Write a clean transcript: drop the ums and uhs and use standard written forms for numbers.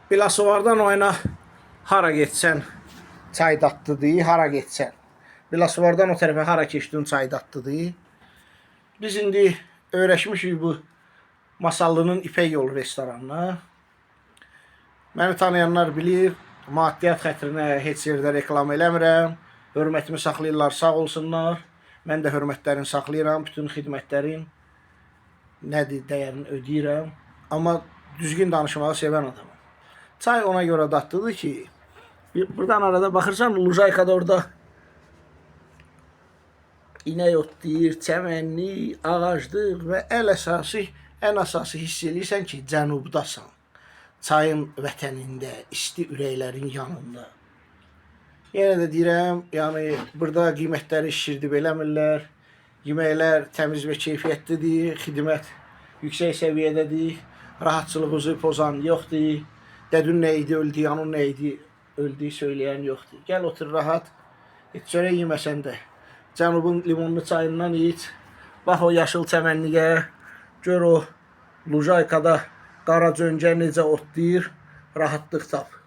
Bilasovardan oyna hara getsən çay dadlıdır, hara getsən. Bilasovardan o tərəfə hara keçdin çay dadlıdır. Biz indi öyrəşmişik bu Masallının İpək Yolu restoranına. Məni tanıyanlar bilir, maddiyyat xətrinə heç yerdə reklam eləmirəm. Hörmətimi saxlayırlar, sağ olsunlar. Mən də hörmətlərini saxlayıram, bütün xidmətlərin nədir, dəyərini ödəyirəm. Amma düzgün danışmağı sevən adamım. Çay ona görə dadlıdır ki, buradan arada baxırsan, Lujaykada orada inək otlayır, çəmənlik, ağaclıq və ən əsası hiss edirsən ki, cənubdasan. Çayın vətənində, isti ürəklərin yanında. Yenə də deyirəm, yəni burada qiymətləri şişirdib eləmirlər. Yeməklər təmiz və keyfiyyətlidir, xidmət yüksək səviyyədədir, rahatçılığınızı pozan yoxdur. Dədün nə idi, öldü, yanın nə idi, öldü, söyləyən yoxdur. Gəl otur rahat, heç çörək yeməsən də. Cənubun limonlu çayından iç, bax o yaşıl çəmənliyə, gör o Lujaykada qara cöngə necə otlayır, rahatlıq tap.